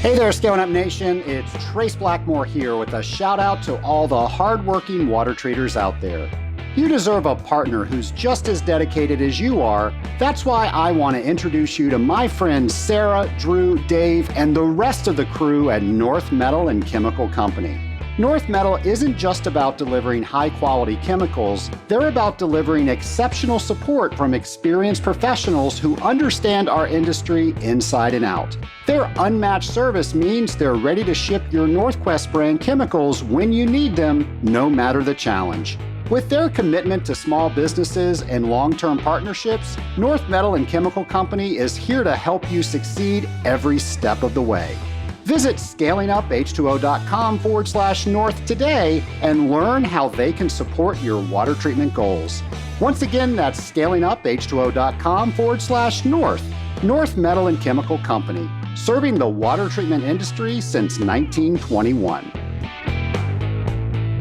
Hey there, Scaling Up Nation. It's Trace Blackmore here with a shout out to all the hardworking water treaters out there. You deserve a partner who's just as dedicated as you are. That's why I want to introduce you to my friends Sarah, Drew, Dave, and the rest of the crew at North Metal and Chemical Company. North Metal isn't just about delivering high-quality chemicals, they're about delivering exceptional support from experienced professionals who understand our industry inside and out. Their unmatched service means they're ready to ship your Northwest brand chemicals when you need them, no matter the challenge. With their commitment to small businesses and long-term partnerships, North Metal and Chemical Company is here to help you succeed every step of the way. Visit scalinguph2o.com/north today and learn how they can support your water treatment goals. Once again, that's scalinguph2o.com/north. North Metal and Chemical Company, serving the water treatment industry since 1921.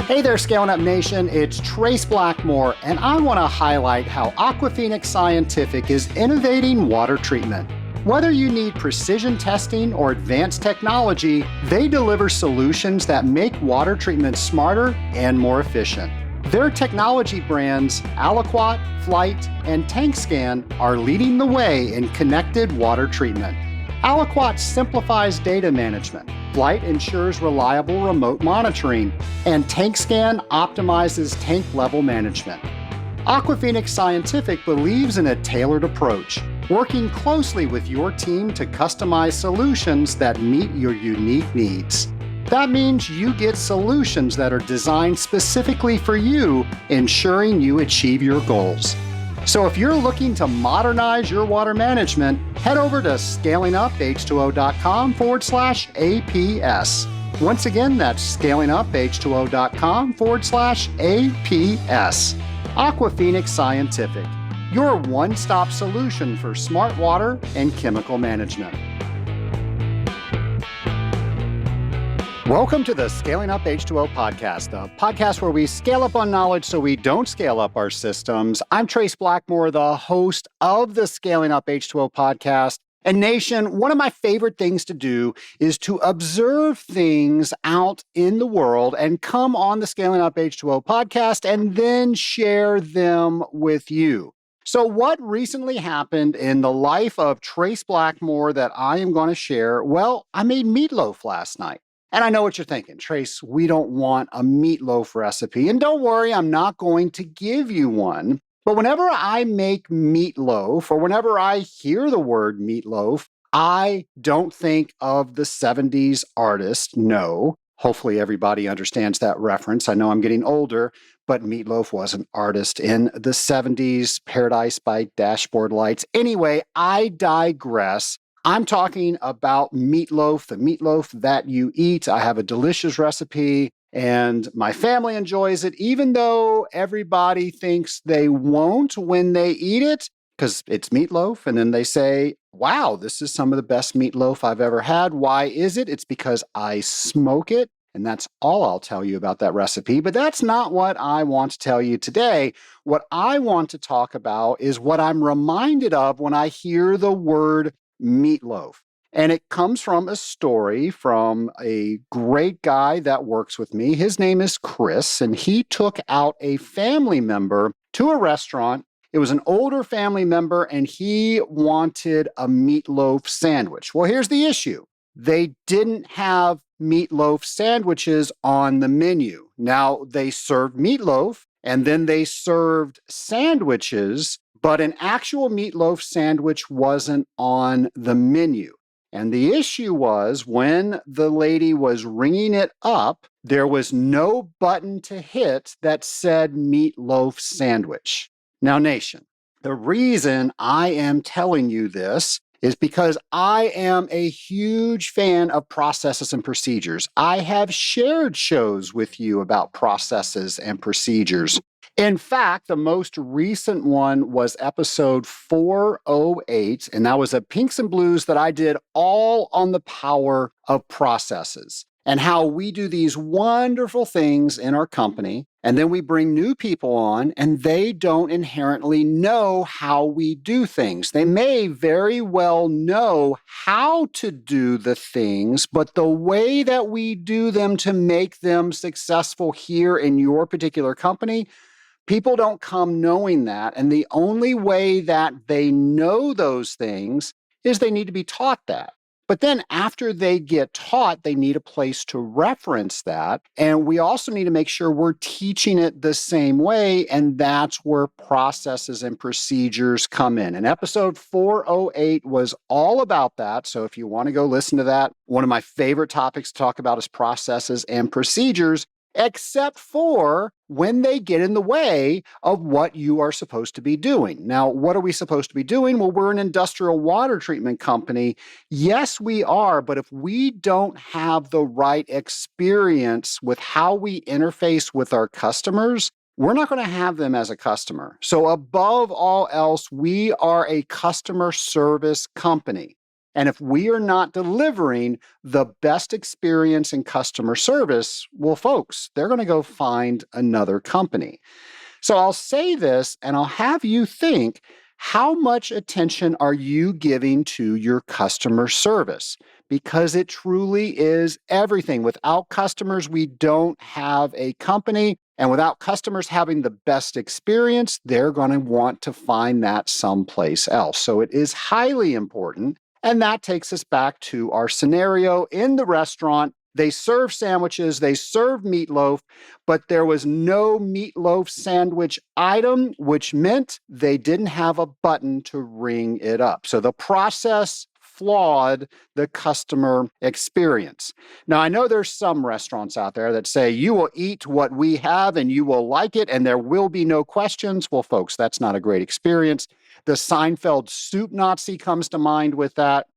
Hey there, Scaling Up Nation. It's Trace Blackmore, and I want to highlight how Aquaphoenix Scientific is innovating water treatment. Whether you need precision testing or advanced technology, they deliver solutions that make water treatment smarter and more efficient. Their technology brands, Aliquot, Flight, and TankScan, are leading the way in connected water treatment. Aliquot simplifies data management, Flight ensures reliable remote monitoring, and TankScan optimizes tank level management. Aquaphoenix Scientific believes in a tailored approach, working closely with your team to customize solutions that meet your unique needs. That means you get solutions that are designed specifically for you, ensuring you achieve your goals. So if you're looking to modernize your water management, head over to scalinguph2o.com/APS. Once again, that's scalinguph2o.com/APS. Aquaphoenix Scientific, your one-stop solution for smart water and chemical management. Welcome to the Scaling Up H2O podcast, a podcast where we scale up on knowledge so we don't scale up our systems. I'm Trace Blackmore, the host of the Scaling Up H2O podcast. And Nation, one of my favorite things to do is to observe things out in the world and come on the Scaling Up H2O podcast and then share them with you. So what recently happened in the life of Trace Blackmore that I am going to share? Well, I made meatloaf last night. And I know what you're thinking, Trace, we don't want a meatloaf recipe. And don't worry, I'm not going to give you one. But whenever I make meatloaf, or whenever I hear the word meatloaf, I don't think of the 70s artist, no. Hopefully everybody understands that reference. I know I'm getting older, but Meatloaf was an artist in the 70s, Paradise by Dashboard Lights. Anyway, I digress. I'm talking about meatloaf, the meatloaf that you eat. I have a delicious recipe, and my family enjoys it, even though everybody thinks they won't when they eat it, because it's meatloaf. And then they say, wow, this is some of the best meatloaf I've ever had. Why is it? It's because I smoke it. And that's all I'll tell you about that recipe. But that's not what I want to tell you today. What I want to talk about is what I'm reminded of when I hear the word meatloaf. And it comes from a story from a great guy that works with me. His name is Chris, and he took out a family member to a restaurant. It was an older family member, and he wanted a meatloaf sandwich. Well, here's the issue. They didn't have meatloaf sandwiches on the menu. Now, they served meatloaf, and then they served sandwiches, but an actual meatloaf sandwich wasn't on the menu. And the issue was when the lady was ringing it up, there was no button to hit that said meatloaf sandwich. Now, Nation, the reason I am telling you this is because I am a huge fan of processes and procedures. I have shared shows with you about processes and procedures. In fact, the most recent one was episode 408, and that was a Pinks and Blues that I did all on the power of processes. and how we do these wonderful things in our company. And then we bring new people on, and they don't inherently know how we do things. They may very well know how to do the things, but the way that we do them to make them successful here in your particular company, people don't come knowing that. And the only way that they know those things is they need to be taught that. But then after they get taught, they need a place to reference that. And we also need to make sure we're teaching it the same way. And that's where processes and procedures come in. And episode 408 was all about that. So if you want to go listen to that, one of my favorite topics to talk about is processes and procedures, except for when they get in the way of what you are supposed to be doing. Now, what are we supposed to be doing? Well, we're an industrial water treatment company. Yes, we are, but if we don't have the right experience with how we interface with our customers, we're not going to have them as a customer. So above all else, we are a customer service company. And if we are not delivering the best experience in customer service, well, folks, they're going to go find another company. So I'll say this and I'll have you think, how much attention are you giving to your customer service? Because it truly is everything. Without customers, we don't have a company. And without customers having the best experience, they're going to want to find that someplace else. So it is highly important. And that takes us back to our scenario in the restaurant. They serve sandwiches, they serve meatloaf, but there was no meatloaf sandwich item, which meant they didn't have a button to ring it up. So the process flawed the customer experience. Now, I know there's some restaurants out there that say you will eat what we have and you will like it and there will be no questions. Well, folks, that's not a great experience. The Seinfeld soup Nazi comes to mind with that.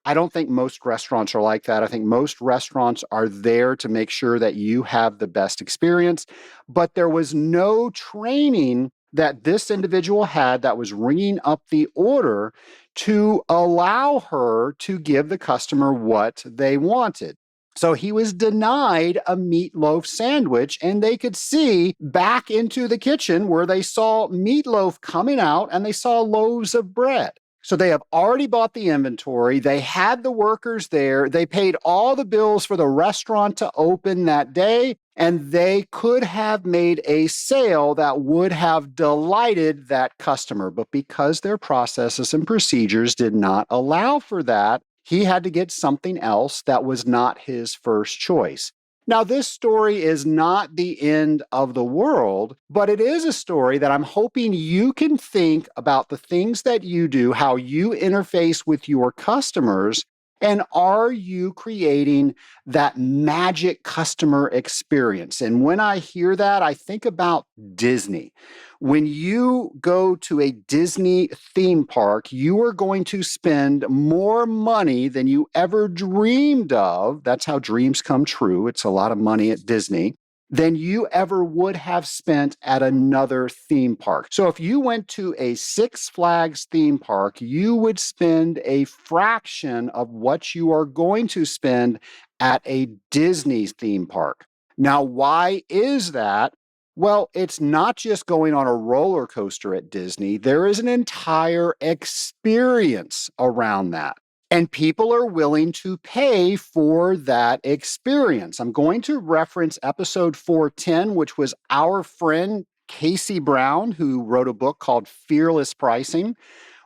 I don't think most restaurants are like that. I think most restaurants are there to make sure that you have the best experience. But there was no training that this individual had that was ringing up the order to allow her to give the customer what they wanted. So he was denied a meatloaf sandwich, and they could see back into the kitchen where they saw meatloaf coming out and they saw loaves of bread. So they have already bought the inventory. They had the workers there. They paid all the bills for the restaurant to open that day, and they could have made a sale that would have delighted that customer. But because their processes and procedures did not allow for that, he had to get something else that was not his first choice. Now, this story is not the end of the world, but it is a story that I'm hoping you can think about the things that you do, how you interface with your customers, and are you creating that magic customer experience? And when I hear that, I think about Disney. When you go to a Disney theme park, you are going to spend more money than you ever dreamed of. That's how dreams come true. It's a lot of money at Disney than you ever would have spent at another theme park. So if you went to a Six Flags theme park, you would spend a fraction of what you are going to spend at a Disney theme park. Now, why is that? Well, it's not just going on a roller coaster at Disney. There is an entire experience around that. And people are willing to pay for that experience. I'm going to reference episode 410, which was our friend Casey Brown, who wrote a book called Fearless Pricing.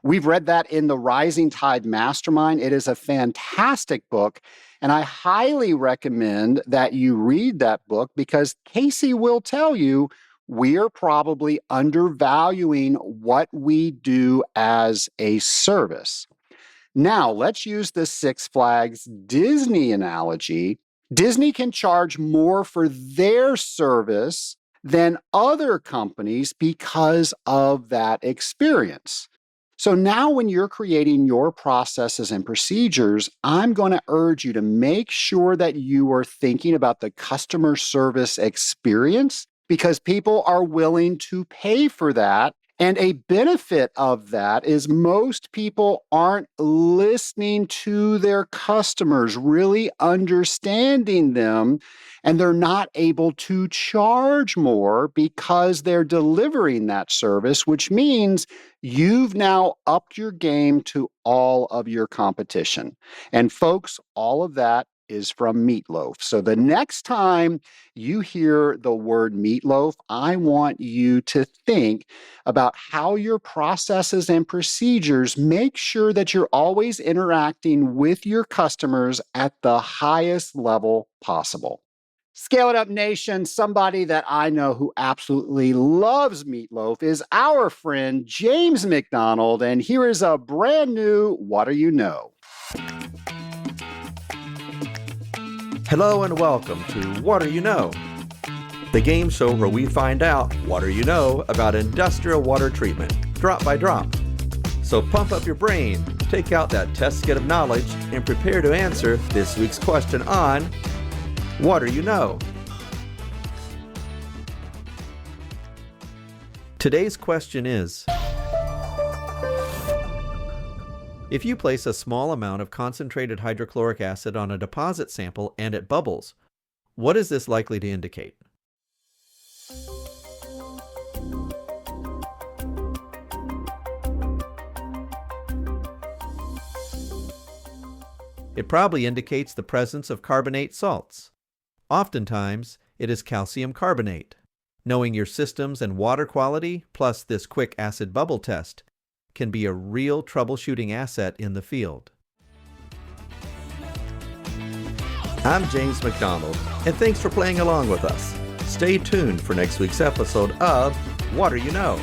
We've read that in the Rising Tide Mastermind. It is a fantastic book. And I highly recommend that you read that book because Casey will tell you we are probably undervaluing what we do as a service. Now, let's use the Six Flags Disney analogy. Disney can charge more for their service than other companies because of that experience. So now when you're creating your processes and procedures, I'm going to urge you to make sure that you are thinking about the customer service experience because people are willing to pay for that. And a benefit of that is most people aren't listening to their customers, really understanding them, and they're not able to charge more because they're delivering that service, which means you've now upped your game to all of your competition. And folks, all of that is from Meatloaf. So the next time you hear the word meatloaf, I want you to think about how your processes and procedures make sure that you're always interacting with your customers at the highest level possible. Scale It Up Nation, somebody that I know who absolutely loves meatloaf is our friend James McDonald, and here is a brand new What Do You Know? Hello and welcome to What Do You Know? The game show where we find out what do you know about industrial water treatment, drop by drop. So pump up your brain, take out that test kit of knowledge, and prepare to answer this week's question on What Do You Know? Today's question is, if you place a small amount of concentrated hydrochloric acid on a deposit sample and it bubbles, what is this likely to indicate? It probably indicates the presence of carbonate salts. Oftentimes, it is calcium carbonate. Knowing your systems and water quality, plus this quick acid bubble test, can be a real troubleshooting asset in the field. I'm James McDonald, and thanks for playing along with us. Stay tuned for next week's episode of What Do You Know?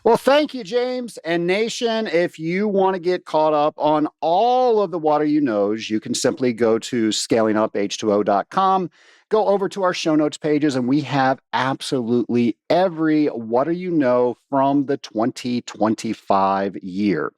Well, thank you, James. And Nation, if you want to get caught up on all of the What Do You Knows, you can simply go to scalinguph2o.com, go over to our show notes pages, and we have absolutely every What Do You Know from the 2025 year.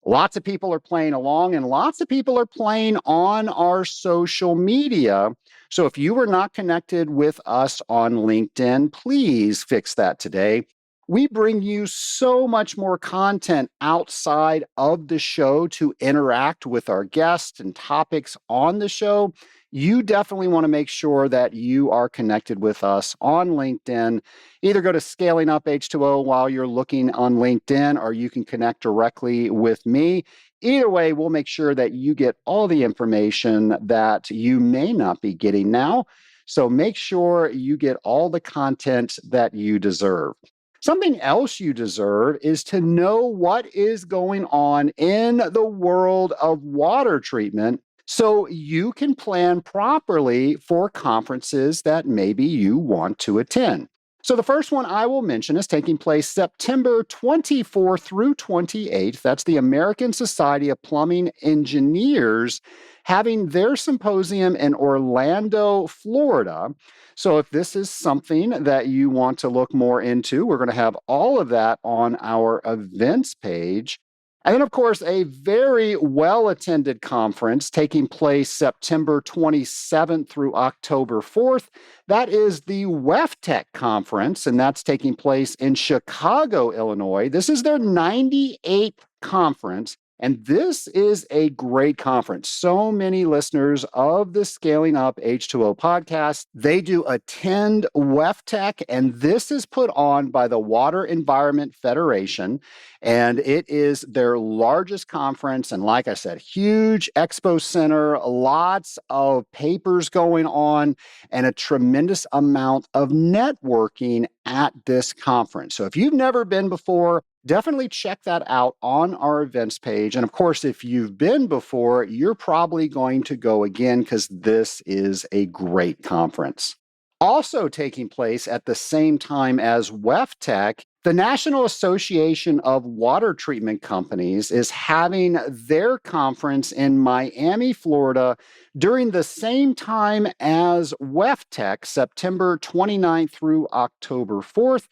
Lots of people are playing along, and lots of people are playing on our social media. So if you were not connected with us on LinkedIn, please fix that today. We bring you so much more content outside of the show to interact with our guests and topics on the show. You definitely want to make sure that you are connected with us on LinkedIn. Either go to Scaling Up H2O while you're looking on LinkedIn, or you can connect directly with me. Either way, we'll make sure that you get all the information that you may not be getting now. So make sure you get all the content that you deserve. Something else you deserve is to know what is going on in the world of water treatment so you can plan properly for conferences that maybe you want to attend. So the first one I will mention is taking place September 24th through 28th. That's the American Society of Plumbing Engineers having their symposium in Orlando, Florida. So if this is something that you want to look more into, we're going to have all of that on our events page. And then, of course, a very well-attended conference taking place September 27th through October 4th. That is the WEFTech conference, and that's taking place in Chicago, Illinois. This is their 98th conference. And this is a great conference. So many listeners of the Scaling Up H2O podcast, they do attend WEFTech, and this is put on by the Water Environment Federation. And it is their largest conference. And like I said, huge expo center, lots of papers going on, and a tremendous amount of networking at this conference. So if you've never been before, definitely check that out on our events page. And of course, if you've been before, you're probably going to go again because this is a great conference. Also taking place at the same time as WEFTech, the National Association of Water Treatment Companies is having their conference in Miami, Florida, during the same time as WEFTech, September 29th through October 4th.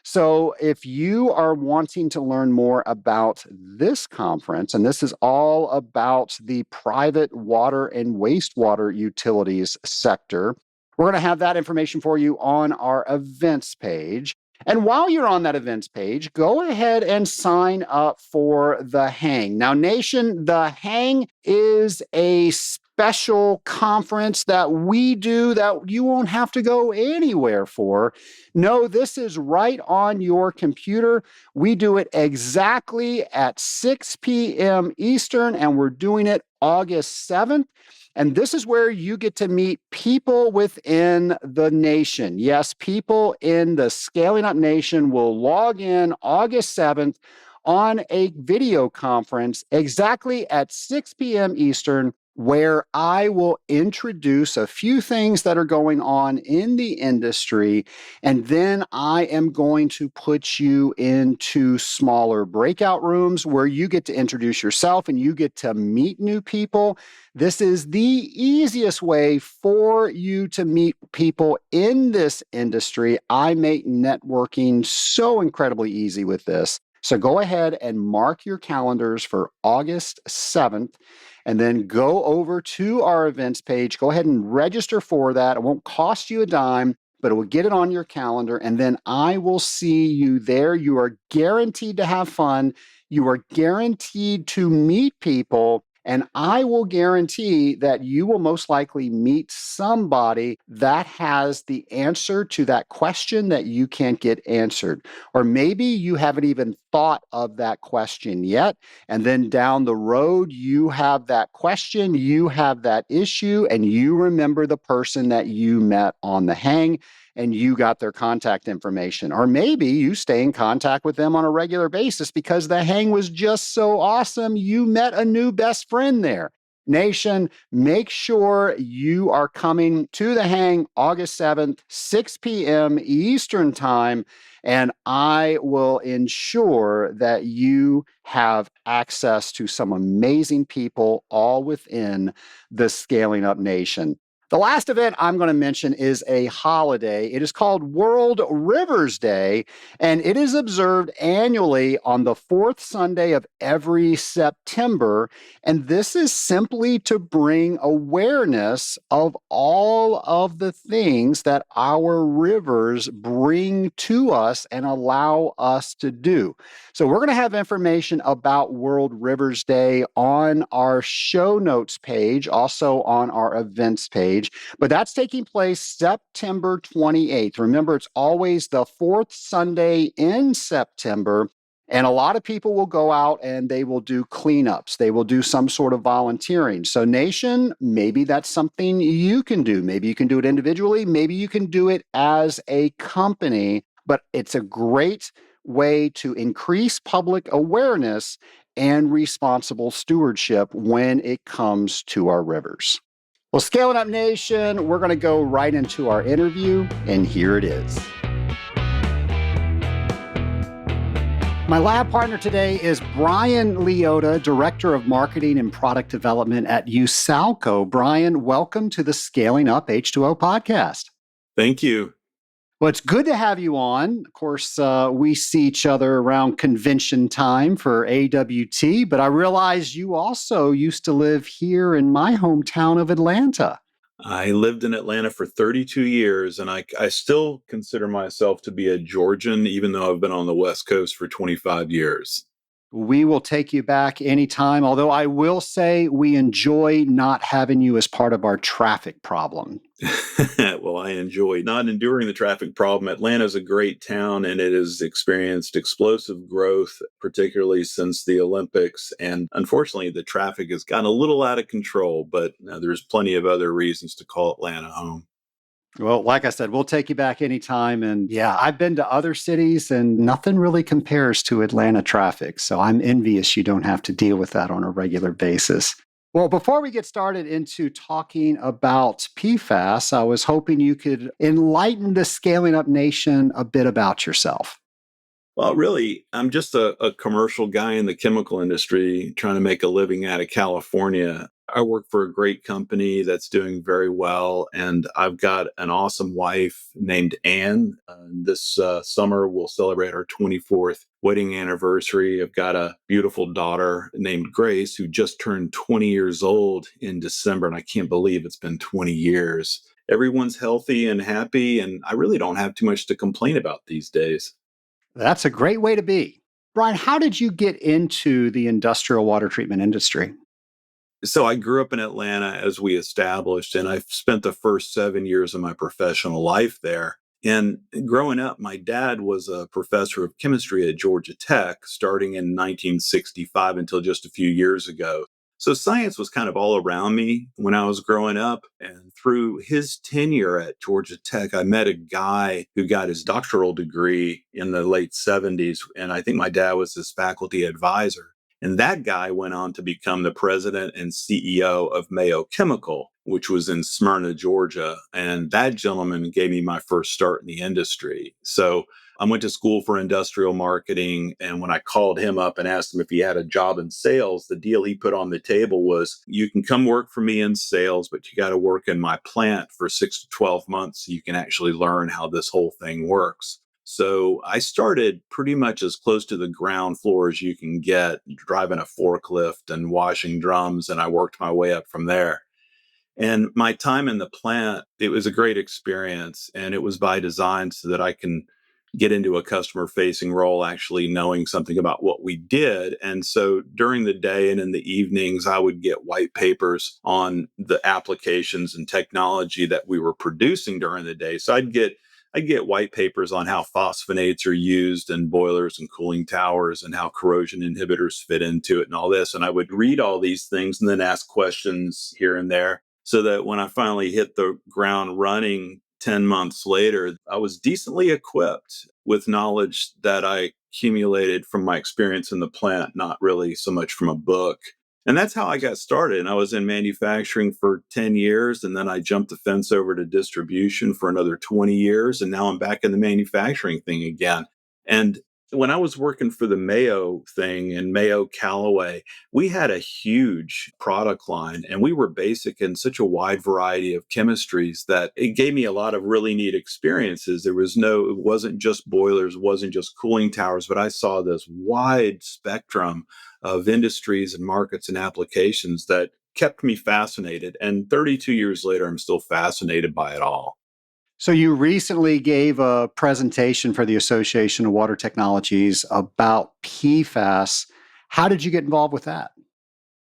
So if you are wanting to learn more about this conference, and this is all about the private water and wastewater utilities sector, We're going to have that information for you on our events page. And while you're on that events page, go ahead and sign up for the Hang. Now, Nation, the Hang is a special conference that we do that you won't have to go anywhere for. No, this is right on your computer. We do it exactly at 6 p.m. Eastern, and we're doing it August 7th. And this is where you get to meet people within the nation. Yes, people in the Scaling Up Nation will log in August 7th on a video conference exactly at 6 p.m. Eastern, where I will introduce a few things that are going on in the industry. And then I am going to put you into smaller breakout rooms where you get to introduce yourself and you get to meet new people. This is the easiest way for you to meet people in this industry. I make networking so incredibly easy with this. So go ahead and mark your calendars for August 7th, and then go over to our events page. Go ahead and register for that. It won't cost you a dime, but it will get it on your calendar, and then I will see you there. You are guaranteed to have fun. You are guaranteed to meet people. And I will guarantee that you will most likely meet somebody that has the answer to that question that you can't get answered. Or maybe you haven't even thought of that question yet. And then down the road, you have that question, you have that issue, and you remember the person that you met on the Hang, and you got their contact information. Or maybe you stay in contact with them on a regular basis because the Hang was just so awesome, you met a new best friend there. Nation, make sure you are coming to the Hang August 7th, 6 p.m. Eastern Time, and I will ensure that you have access to some amazing people all within the Scaling Up Nation. The last event I'm going to mention is a holiday. It is called World Rivers Day, and it is observed annually on the fourth Sunday of every September. And this is simply to bring awareness of all of the things that our rivers bring to us and allow us to do. So we're going to have information about World Rivers Day on our show notes page, also on our events page. But that's taking place September 28th. Remember, it's always the fourth Sunday in September. And a lot of people will go out and they will do cleanups. They will do some sort of volunteering. So, Nation, maybe that's something you can do. Maybe you can do it individually. Maybe you can do it as a company. But it's a great way to increase public awareness and responsible stewardship when it comes to our rivers. Well, Scaling Up Nation, we're going to go right into our interview, and here it is. My lab partner today is Brian Liotta, Director of Marketing and Product Development at USALCO. Brian, welcome to the Scaling Up H2O podcast. Thank you. Well, it's good to have you on. Of course, we see each other around convention time for AWT, but I realize you also used to live here in my hometown of Atlanta. I lived in Atlanta for 32 years, and I still consider myself to be a Georgian, even though I've been on the West Coast for 25 years. We will take you back anytime, although I will say we enjoy not having you as part of our traffic problem. Well, I enjoy not enduring the traffic problem. Atlanta is a great town, and it has experienced explosive growth, particularly since the Olympics. And unfortunately, the traffic has gotten a little out of control, but there's plenty of other reasons to call Atlanta home. Well, like I said, we'll take you back anytime. And yeah, I've been to other cities and nothing really compares to Atlanta traffic. So I'm envious you don't have to deal with that on a regular basis. Well, before we get started into talking about PFAS, I was hoping you could enlighten the Scaling Up Nation a bit about yourself. Well, really, I'm just a commercial guy in the chemical industry trying to make a living out of California. I work for a great company that's doing very well, and I've got an awesome wife named Anne. This summer, we'll celebrate our 24th wedding anniversary. I've got a beautiful daughter named Grace who just turned 20 years old in December, and I can't believe it's been 20 years. everyone's healthy and happy. And I really don't have too much to complain about these days. That's a great way to be. Brian, how did you get into the industrial water treatment industry? So I grew up in Atlanta, as we established, and I spent the first 7 years of my professional life there. And growing up, my dad was a professor of chemistry at Georgia Tech starting in 1965 until just a few years ago. So science was kind of all around me when I was growing up. And through his tenure at Georgia Tech, I met a guy who got his doctoral degree in the late 70s. And I think my dad was his faculty advisor. And that guy went on to become the president and CEO of Mayo Chemical, which was in Smyrna, Georgia. And that gentleman gave me my first start in the industry. So I went to school for industrial marketing. And when I called him up and asked him if he had a job in sales, the deal he put on the table was, you can come work for me in sales, but you got to work in my plant for 6 to 12 months so you can actually learn how this whole thing works. So I started pretty much as close to the ground floor as you can get, driving a forklift and washing drums, and I worked my way up from there. And my time in the plant, it was a great experience, and it was by design so that I can get into a customer facing role, actually knowing something about what we did. And so during the day and in the evenings, I would get white papers on the applications and technology that we were producing during the day. So I'd get white papers on how phosphonates are used in boilers and cooling towers and how corrosion inhibitors fit into it and all this. And I would read all these things and then ask questions here and there so that when I finally hit the ground running 10 months later, I was decently equipped with knowledge that I accumulated from my experience in the plant, not really so much from a book. And that's how I got started. And I was in manufacturing for 10 years. And then I jumped the fence over to distribution for another 20 years. And now I'm back in the manufacturing thing again. And when I was working for the Mayo thing and Mayo Callaway, we had a huge product line and we were basic in such a wide variety of chemistries that it gave me a lot of really neat experiences. It wasn't just boilers, it wasn't just cooling towers, but I saw this wide spectrum of industries and markets and applications that kept me fascinated. And 32 years later, I'm still fascinated by it all. So, you recently gave a presentation for the Association of Water Technologies about PFAS. How did you get involved with that?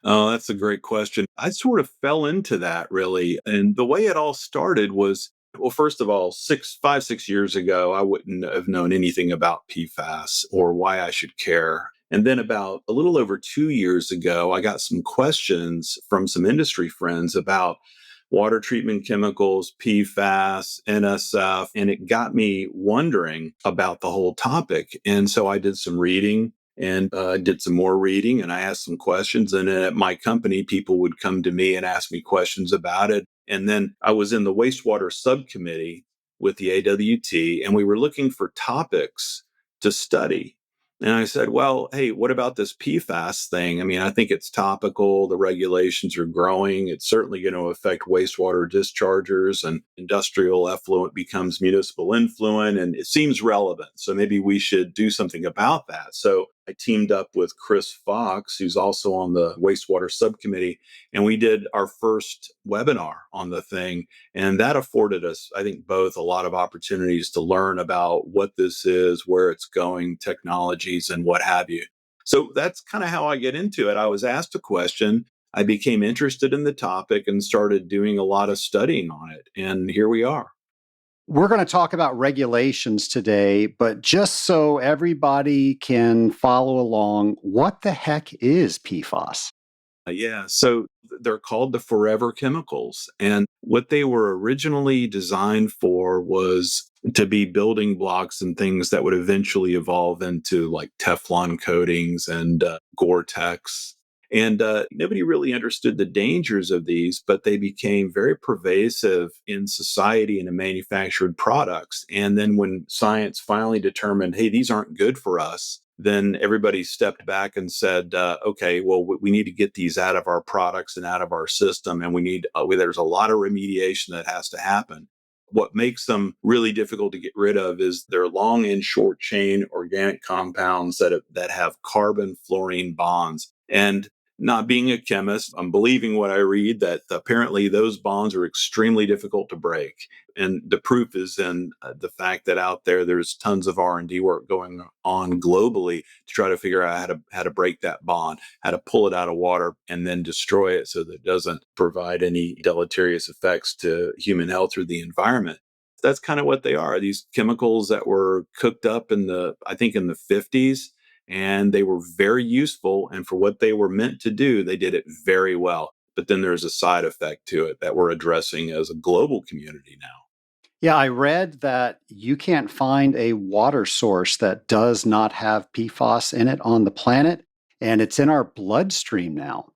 Oh, that's a great question. I sort of fell into that really. And the way it all started was, well, first of all, 6 years ago, I wouldn't have known anything about PFAS or why I should care. And then about a little over 2 years ago, I got some questions from some industry friends about water treatment chemicals, PFAS, NSF, and it got me wondering about the whole topic. And so I did some reading and did some more reading and I asked some questions. And then at my company, people would come to me and ask me questions about it. And then I was in the wastewater subcommittee with the AWT, and we were looking for topics to study. And I said, well, hey, what about this PFAS thing? I mean, I think it's topical. The regulations are growing. It's certainly going to affect wastewater dischargers and industrial effluent becomes municipal influent. And it seems relevant. So maybe we should do something about that. So I teamed up with Chris Fox, who's also on the wastewater subcommittee, and we did our first webinar on the thing. And that afforded us, I think, both a lot of opportunities to learn about what this is, where it's going, technologies, and what have you. So that's kind of how I get into it. I was asked a question. I became interested in the topic and started doing a lot of studying on it. And here we are. We're going to talk about regulations today, but just so everybody can follow along, what the heck is PFAS? Yeah, so they're called the forever chemicals. And what they were originally designed for was to be building blocks and things that would eventually evolve into like Teflon coatings and Gore-Tex. And nobody really understood the dangers of these, but they became very pervasive in society and in manufactured products. And then when science finally determined, hey, these aren't good for us, then everybody stepped back and said, okay, well, we need to get these out of our products and out of our system. And there's a lot of remediation that has to happen. What makes them really difficult to get rid of is they're long and short chain organic compounds that have carbon fluorine bonds. And Not being a chemist, I'm believing what I read that apparently those bonds are extremely difficult to break. And the proof is in the fact that out there, there's tons of R&D work going on globally to try to figure out how to break that bond, how to pull it out of water and then destroy it so that it doesn't provide any deleterious effects to human health or the environment. That's kind of what they are. These chemicals that were cooked up I think in the 50s, and they were very useful. And for what they were meant to do, they did it very well. But then there's a side effect to it that we're addressing as a global community now. Yeah, I read that you can't find a water source that does not have PFAS in it on the planet, and it's in our bloodstream now.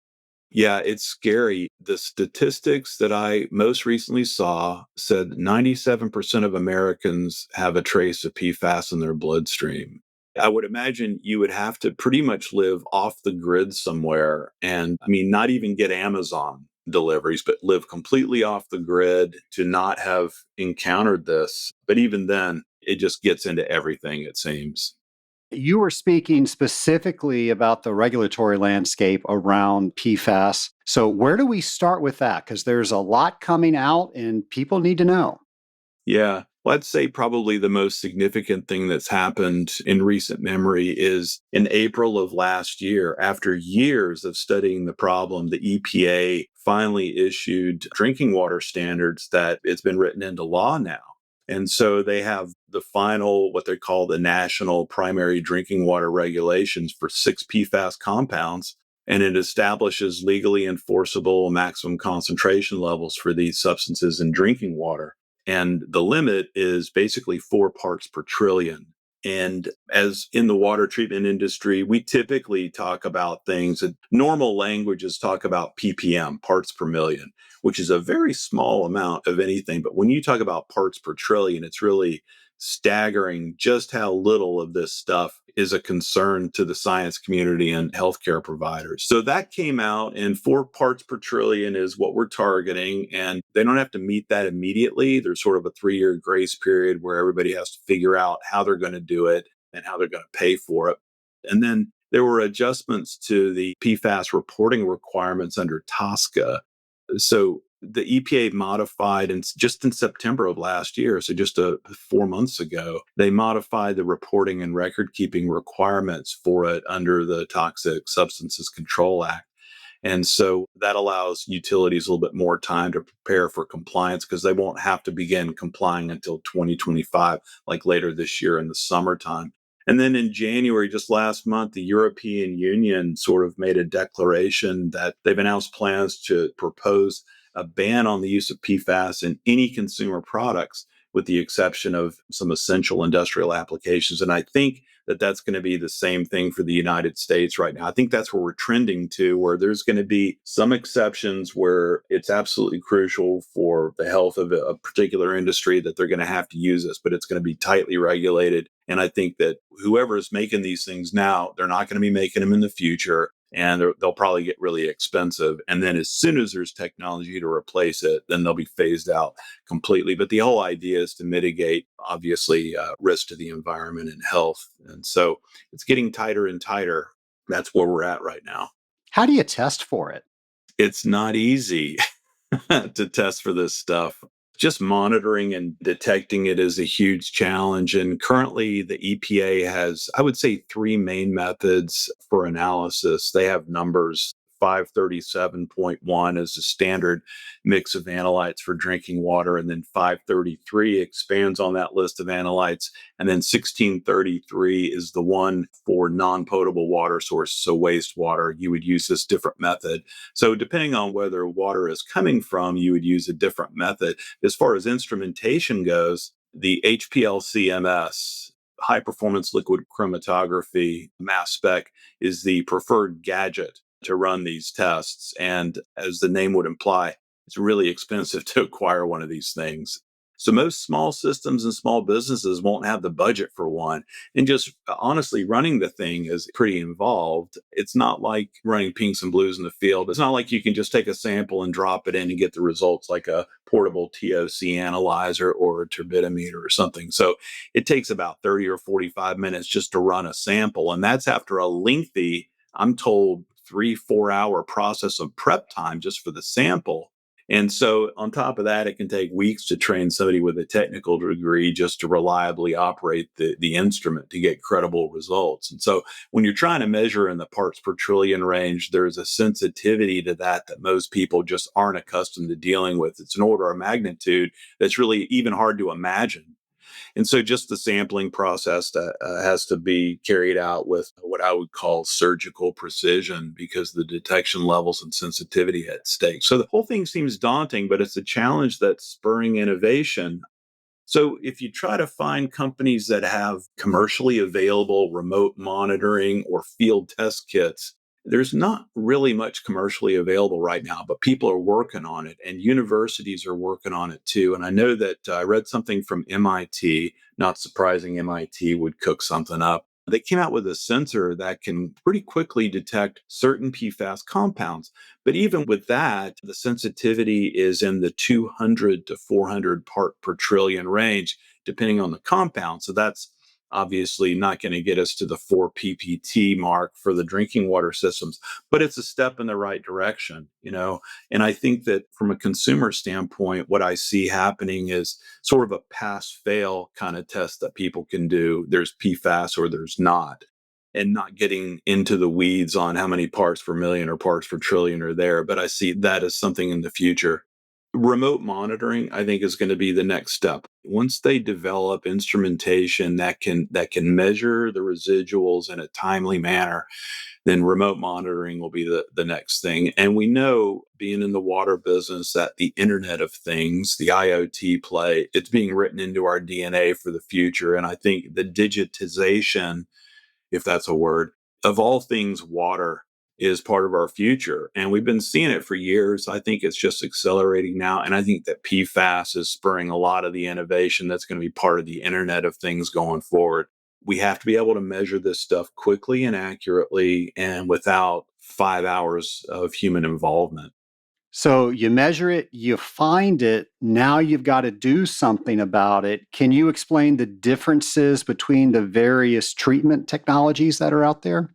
Yeah, it's scary. The statistics that I most recently saw said 97% of Americans have a trace of PFAS in their bloodstream. I would imagine you would have to pretty much live off the grid somewhere. And I mean, not even get Amazon deliveries, but live completely off the grid to not have encountered this. But even then, it just gets into everything, it seems. You were speaking specifically about the regulatory landscape around PFAS. So, where do we start with that? Because there's a lot coming out and people need to know. Yeah. Well, I'd say probably the most significant thing that's happened in recent memory is in April of last year, after years of studying the problem, the EPA finally issued drinking water standards that it's been written into law now. And so they have the final, what they call the national primary drinking water regulations for 6 PFAS compounds. And it establishes legally enforceable maximum concentration levels for these substances in drinking water. And the limit is basically 4 parts per trillion. And as in the water treatment industry, we typically talk about things that normal languages talk about ppm, parts per million, which is a very small amount of anything. But when you talk about parts per trillion, it's really staggering just how little of this stuff is a concern to the science community and healthcare providers. So that came out, and 4 parts per trillion is what we're targeting. And they don't have to meet that immediately. There's sort of a 3-year grace period where everybody has to figure out how they're going to do it and how they're going to pay for it. And then there were adjustments to the PFAS reporting requirements under TSCA. So the EPA modified, and just in September of last year, so just 4 months ago, they modified the reporting and record keeping requirements for it under the Toxic Substances Control Act. And so that allows utilities a little bit more time to prepare for compliance because they won't have to begin complying until 2025, like later this year in the summertime. And then in January, just last month, the European Union sort of made a declaration that they've announced plans to propose a ban on the use of PFAS in any consumer products, with the exception of some essential industrial applications. And I think that that's going to be the same thing for the United States right now. I think that's where we're trending to, where there's going to be some exceptions where it's absolutely crucial for the health of a particular industry that they're going to have to use this, but it's going to be tightly regulated. And I think that whoever is making these things now, they're not going to be making them in the future. And they'll probably get really expensive. And then as soon as there's technology to replace it, then they'll be phased out completely. But the whole idea is to mitigate, obviously, risk to the environment and health. And so it's getting tighter and tighter. That's where we're at right now. How do you test for it? It's not easy to test for this stuff. Just monitoring and detecting it is a huge challenge. And currently, the EPA has, I would say, 3 main methods for analysis. They have numbers. 537.1 is the standard mix of analytes for drinking water, and then 533 expands on that list of analytes, and then 1633 is the one for non-potable water sources, so wastewater. You would use this different method. So depending on whether water is coming from, you would use a different method. As far as instrumentation goes, the HPLC-MS, high performance liquid chromatography mass spec, is the preferred gadget to run these tests. And as the name would imply, it's really expensive to acquire one of these things. So most small systems and small businesses won't have the budget for one. And just honestly, running the thing is pretty involved. It's not like running pinks and blues in the field. It's not like you can just take a sample and drop it in and get the results like a portable TOC analyzer or a turbidimeter or something. So it takes about 30 or 45 minutes just to run a sample. And that's after a lengthy, I'm told, 3-4 hour process of prep time just for the sample. And so, on top of that, it can take weeks to train somebody with a technical degree just to reliably operate the instrument to get credible results. And so, when you're trying to measure in the parts per trillion range, there's a sensitivity to that most people just aren't accustomed to dealing with. It's an order of magnitude that's really even hard to imagine. And so just the sampling process that has to be carried out with what I would call surgical precision because the detection levels and sensitivity at stake. So the whole thing seems daunting, but it's a challenge that's spurring innovation. So if you try to find companies that have commercially available remote monitoring or field test kits, there's not really much commercially available right now, but people are working on it and universities are working on it too. And I know that I read something from MIT, not surprising MIT would cook something up. They came out with a sensor that can pretty quickly detect certain PFAS compounds. But even with that, the sensitivity is in the 200 to 400 part per trillion range, depending on the compound. So that's obviously not going to get us to the 4 ppt mark for the drinking water systems, but it's a step in the right direction. And I think that from a consumer standpoint, what I see happening is sort of a pass fail kind of test that people can do. There's PFAS or there's not, and not getting into the weeds on how many parts per million or parts per trillion are there. But I see that as something in the future. Remote monitoring, I think, is going to be the next step. Once they develop instrumentation that can measure the residuals in a timely manner, then remote monitoring will be the next thing. And we know, being in the water business, that the Internet of Things, the IoT play, it's being written into our DNA for the future. And I think the digitization, if that's a word, of all things water is part of our future. And we've been seeing it for years. I think it's just accelerating now. And I think that PFAS is spurring a lot of the innovation that's going to be part of the Internet of Things going forward. We have to be able to measure this stuff quickly and accurately and without 5 hours of human involvement. So you measure it, you find it, now you've got to do something about it. Can you explain the differences between the various treatment technologies that are out there?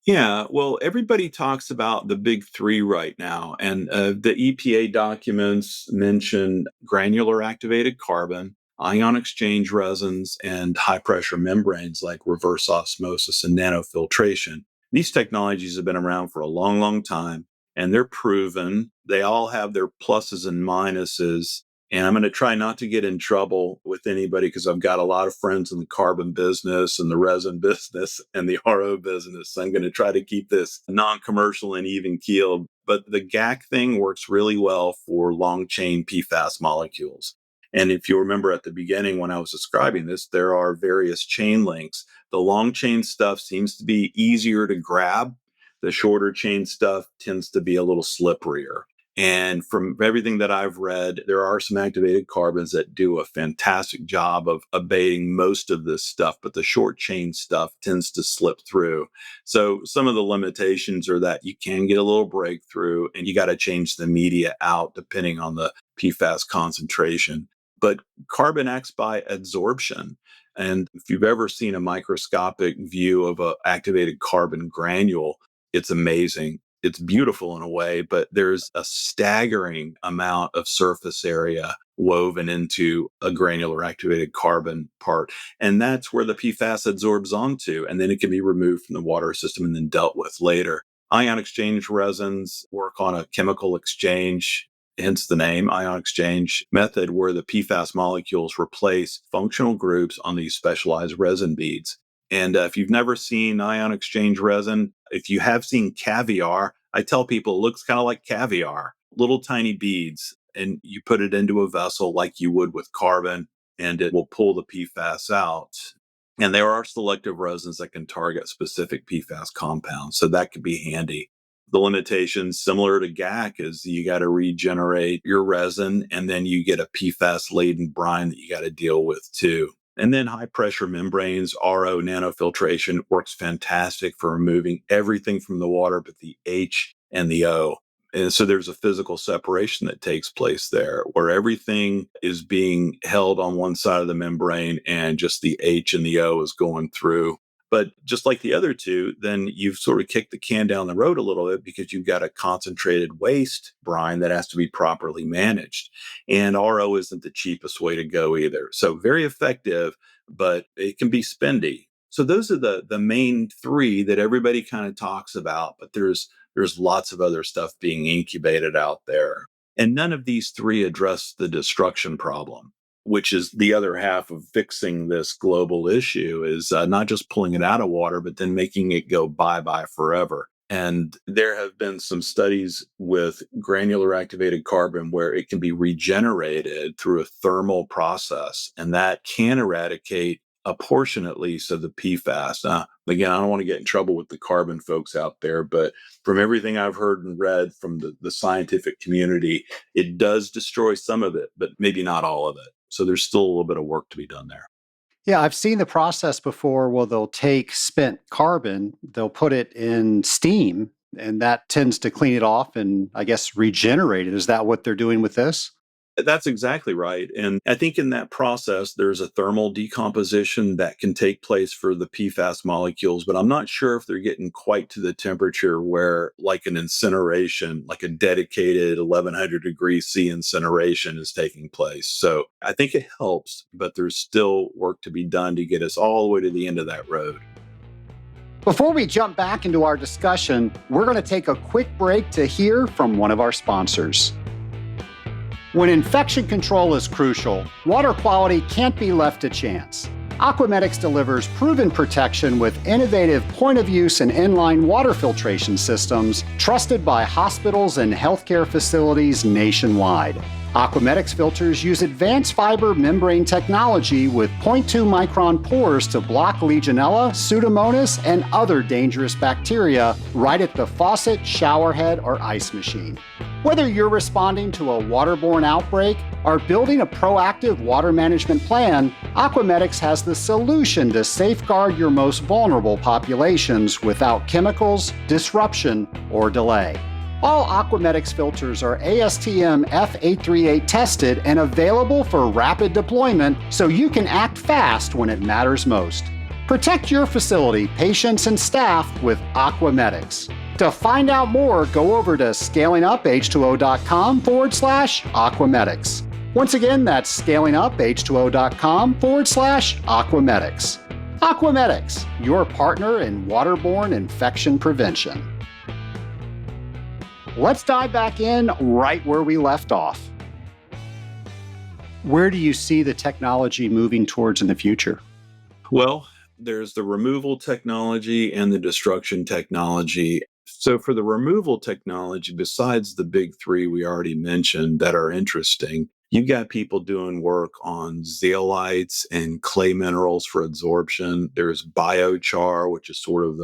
Yeah, well, everybody talks about the big three right now, and the EPA documents mention granular activated carbon, ion exchange resins, and high pressure membranes like reverse osmosis and nanofiltration. These technologies have been around for a long, long time, and they're proven. They all have their pluses and minuses. And I'm going to try not to get in trouble with anybody because I've got a lot of friends in the carbon business and the resin business and the RO business. So I'm going to try to keep this non commercial and even keeled. But the GAC thing works really well for long chain PFAS molecules. And if you remember at the beginning when I was describing this, there are various chain links. The long chain stuff seems to be easier to grab. The shorter chain stuff tends to be a little slipperier. And from everything that I've read, there are some activated carbons that do a fantastic job of abating most of this stuff, but the short chain stuff tends to slip through. So some of the limitations are that you can get a little breakthrough and you got to change the media out depending on the PFAS concentration. But carbon acts by adsorption. And if you've ever seen a microscopic view of an activated carbon granule, it's amazing. It's beautiful in a way, but there's a staggering amount of surface area woven into a granular activated carbon part. And that's where the PFAS absorbs onto, and then it can be removed from the water system and then dealt with later. Ion exchange resins work on a chemical exchange, hence the name ion exchange method, where the PFAS molecules replace functional groups on these specialized resin beads. And if you've never seen ion exchange resin, if you have seen caviar, I tell people it looks kind of like caviar, little tiny beads, and you put it into a vessel like you would with carbon, and it will pull the PFAS out. And there are selective resins that can target specific PFAS compounds, so that could be handy. The limitations, similar to GAC, is you got to regenerate your resin, and then you get a PFAS laden brine that you got to deal with too. And then high pressure membranes, RO nanofiltration works fantastic for removing everything from the water but the H and the O. And so there's a physical separation that takes place there where everything is being held on one side of the membrane and just the H and the O is going through. But just like the other two, then you've sort of kicked the can down the road a little bit because you've got a concentrated waste brine that has to be properly managed. And RO isn't the cheapest way to go either. So very effective, but it can be spendy. So those are the main three that everybody kind of talks about, but there's lots of other stuff being incubated out there. And none of these three address the destruction problem, which is the other half of fixing this global issue, is not just pulling it out of water, but then making it go bye-bye forever. And there have been some studies with granular activated carbon where it can be regenerated through a thermal process, and that can eradicate a portion, at least, of the PFAS. Again, I don't want to get in trouble with the carbon folks out there, but from everything I've heard and read from the scientific community, it does destroy some of it, but maybe not all of it. So there's still a little bit of work to be done there. Yeah, I've seen the process before. Well, they'll take spent carbon, they'll put it in steam, and that tends to clean it off and I guess regenerate it. Is that what they're doing with this? That's exactly right. And I think in that process, there's a thermal decomposition that can take place for the PFAS molecules, but I'm not sure if they're getting quite to the temperature where, like an incineration, like a dedicated 1100 degrees C incineration is taking place. So I think it helps, but there's still work to be done to get us all the way to the end of that road. Before we jump back into our discussion, we're going to take a quick break to hear from one of our sponsors. When infection control is crucial, water quality can't be left to chance. Aquamedics delivers proven protection with innovative point-of-use and inline water filtration systems trusted by hospitals and healthcare facilities nationwide. Aquamedics filters use advanced fiber membrane technology with 0.2 micron pores to block Legionella, Pseudomonas, and other dangerous bacteria right at the faucet, shower head, or ice machine. Whether you're responding to a waterborne outbreak or building a proactive water management plan, Aquamedics has the solution to safeguard your most vulnerable populations without chemicals, disruption, or delay. All Aquamedics filters are ASTM F838 tested and available for rapid deployment so you can act fast when it matters most. Protect your facility, patients, and staff with Aquamedics. To find out more, go over to scalinguph2o.com/Aquamedics. Once again, that's scalinguph2o.com/Aquamedics. Aquamedics, your partner in waterborne infection prevention. Let's dive back in right where we left off. Where do you see the technology moving towards in the future? Well, there's the removal technology and the destruction technology. So for the removal technology, besides the big three we already mentioned that are interesting, you've got people doing work on zeolites and clay minerals for absorption. There's biochar, which is sort of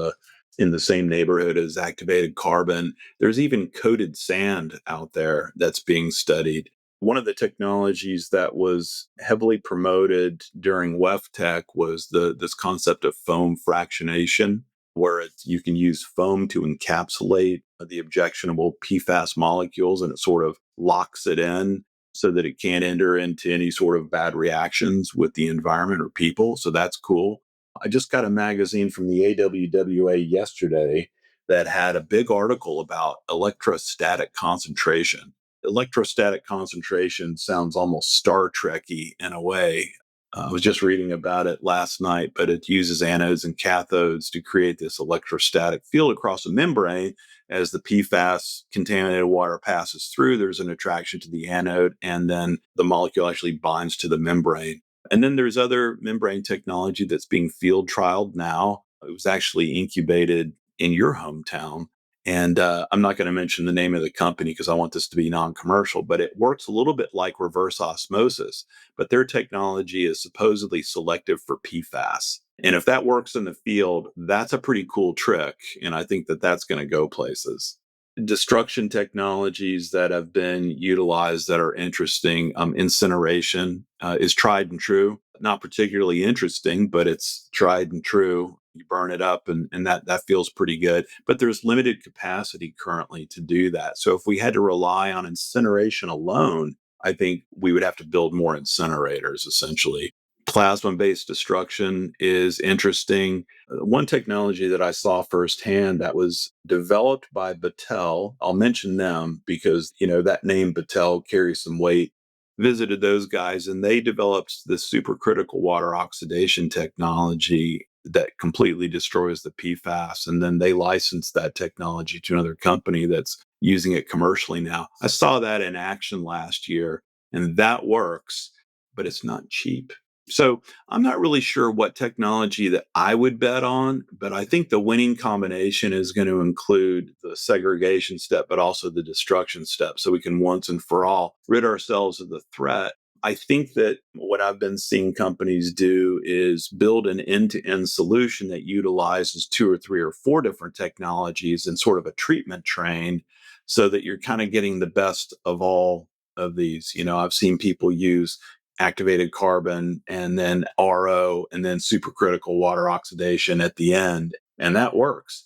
in the same neighborhood as activated carbon. There's even coated sand out there that's being studied. One of the technologies that was heavily promoted during WEFTech was this concept of foam fractionation, where you can use foam to encapsulate the objectionable PFAS molecules, and it sort of locks it in so that it can't enter into any sort of bad reactions with the environment or people. So that's cool. I just got a magazine from the AWWA yesterday that had a big article about electrostatic concentration. Electrostatic concentration sounds almost Star Trek-y in a way. I was just reading about it last night, but it uses anodes and cathodes to create this electrostatic field across a membrane. As the PFAS contaminated water passes through, there's an attraction to the anode, and then the molecule actually binds to the membrane. And then there's other membrane technology that's being field trialed now. It was actually incubated in your hometown. And I'm not going to mention the name of the company because I want this to be non-commercial, but it works a little bit like reverse osmosis. But their technology is supposedly selective for PFAS. And if that works in the field, that's a pretty cool trick. And I think that that's going to go places. Destruction technologies that have been utilized that are interesting. Incineration is tried and true. Not particularly interesting, but it's tried and true. You burn it up and that feels pretty good. But there's limited capacity currently to do that. So if we had to rely on incineration alone, I think we would have to build more incinerators, essentially. Plasma-based destruction is interesting. One technology that I saw firsthand that was developed by Battelle, I'll mention them because, that name Battelle carries some weight. Visited those guys and they developed this supercritical water oxidation technology that completely destroys the PFAS. And then they licensed that technology to another company that's using it commercially now. I saw that in action last year, and that works, but it's not cheap. So I'm not really sure what technology that I would bet on, but I think the winning combination is going to include the segregation step, but also the destruction step, so we can once and for all rid ourselves of the threat. I think that what I've been seeing companies do is build an end-to-end solution that utilizes 2 or 3 or 4 different technologies in sort of a treatment train so that you're kind of getting the best of all of these. I've seen people use activated carbon and then RO and then supercritical water oxidation at the end, and that works.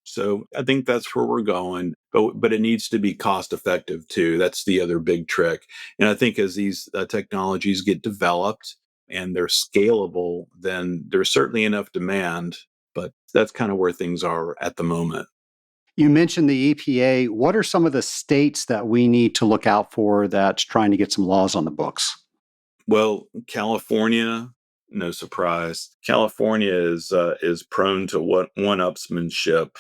So I think that's where we're going, but it needs to be cost effective too. That's the other big trick. And I think as these technologies get developed and they're scalable, then there's certainly enough demand, but that's kind of where things are at the moment. You mentioned the EPA. What are some of the states that we need to look out for that's trying to get some laws on the books? Well, California, no surprise. California is prone to one-upsmanship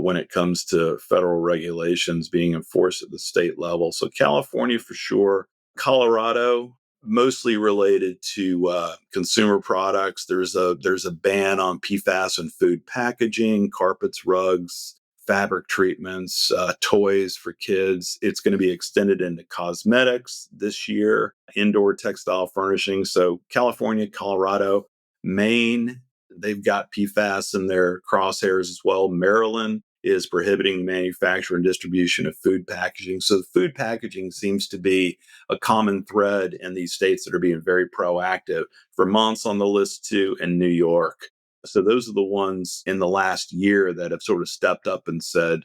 when it comes to federal regulations being enforced at the state level. So California for sure. Colorado, mostly related to consumer products. There's a ban on PFAS in food packaging, carpets, rugs, fabric treatments, toys for kids. It's going to be extended into cosmetics this year, indoor textile furnishings. So California, Colorado, Maine, they've got PFAS in their crosshairs as well. Maryland is prohibiting the manufacture and distribution of food packaging. So food packaging seems to be a common thread in these states that are being very proactive. Vermont's on the list too, and New York. So those are the ones in the last year that have sort of stepped up and said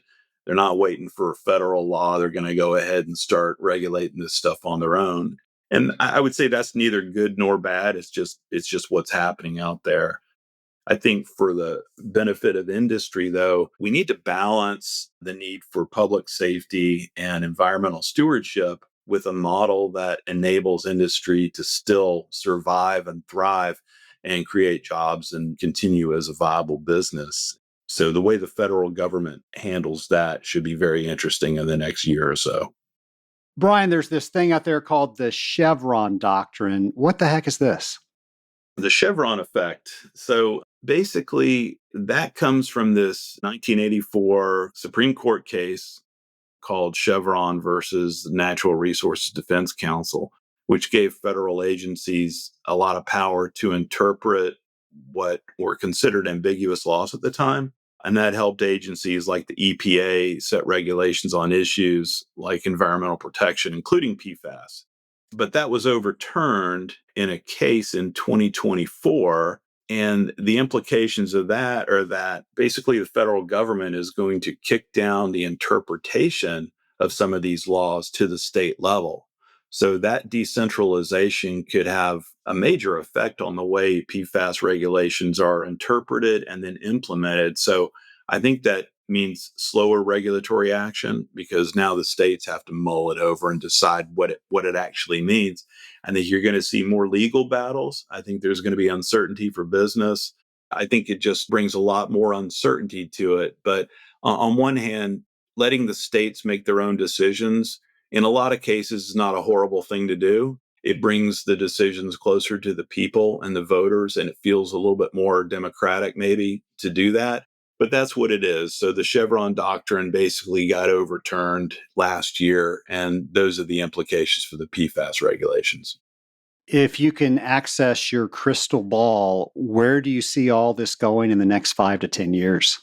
they're not waiting for a federal law. They're going to go ahead and start regulating this stuff on their own. And I would say that's neither good nor bad. It's just what's happening out there. I think for the benefit of industry, though, we need to balance the need for public safety and environmental stewardship with a model that enables industry to still survive and thrive and create jobs and continue as a viable business. So the way the federal government handles that should be very interesting in the next year or so. Brian, there's this thing out there called the Chevron Doctrine. What the heck is this? The Chevron effect. So basically, that comes from this 1984 Supreme Court case called Chevron versus Natural Resources Defense Council, which gave federal agencies a lot of power to interpret what were considered ambiguous laws at the time. And that helped agencies like the EPA set regulations on issues like environmental protection, including PFAS. But that was overturned in a case in 2024. And the implications of that are that basically the federal government is going to kick down the interpretation of some of these laws to the state level. So that decentralization could have a major effect on the way PFAS regulations are interpreted and then implemented. So I think that means slower regulatory action because now the states have to mull it over and decide what it actually means. I think you're going to see more legal battles. I think there's going to be uncertainty for business. I think it just brings a lot more uncertainty to it. But on one hand, letting the states make their own decisions in a lot of cases is not a horrible thing to do. It brings the decisions closer to the people and the voters, and it feels a little bit more democratic maybe to do that. But that's what it is. So the Chevron Doctrine basically got overturned last year, and those are the implications for the PFAS regulations. If you can access your crystal ball, where do you see all this going in the next 5 to 10 years?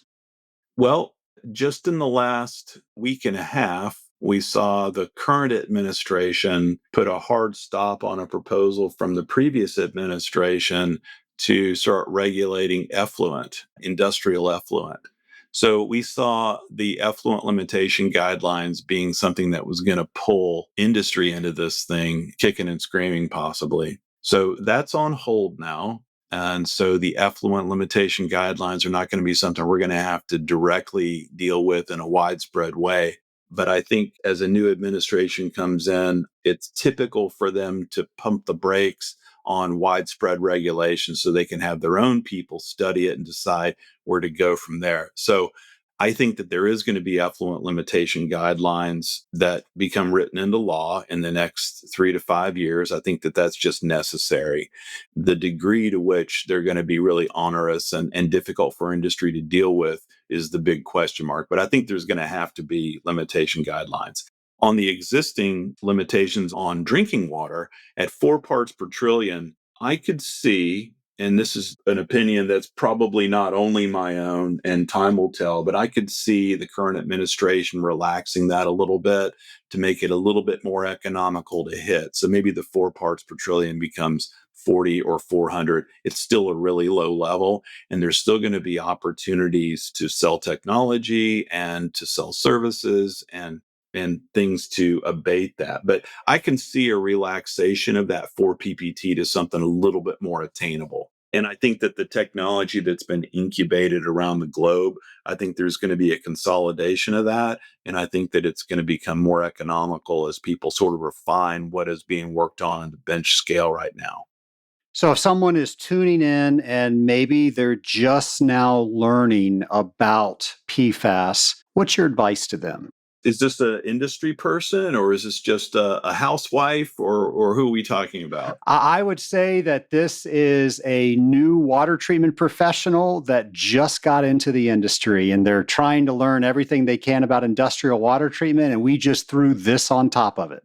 Well, just in the last week and a half, we saw the current administration put a hard stop on a proposal from the previous administration to start regulating effluent, industrial effluent. So we saw the effluent limitation guidelines being something that was going to pull industry into this thing, kicking and screaming possibly. So that's on hold now. And so the effluent limitation guidelines are not going to be something we're going to have to directly deal with in a widespread way. But I think as a new administration comes in, it's typical for them to pump the brakes on widespread regulation so they can have their own people study it and decide where to go from there. So I think that there is going to be effluent limitation guidelines that become written into law in the next 3 to 5 years. I think that that's just necessary. The degree to which they're going to be really onerous and difficult for industry to deal with is the big question mark. But I think there's going to have to be limitation guidelines. On the existing limitations on drinking water at 4 parts per trillion, I could see, and this is an opinion that's probably not only my own and time will tell, but I could see the current administration relaxing that a little bit to make it a little bit more economical to hit. So maybe the 4 parts per trillion becomes 40 or 400. It's still a really low level, and there's still going to be opportunities to sell technology and to sell services and things to abate that. But I can see a relaxation of that 4 PPT to something a little bit more attainable. And I think that the technology that's been incubated around the globe, I think there's going to be a consolidation of that. And I think that it's going to become more economical as people sort of refine what is being worked on the bench scale right now. So if someone is tuning in and maybe they're just now learning about PFAS, what's your advice to them? Is this an industry person or is this just a housewife or who are we talking about? I would say that this is a new water treatment professional that just got into the industry and they're trying to learn everything they can about industrial water treatment. And we just threw this on top of it.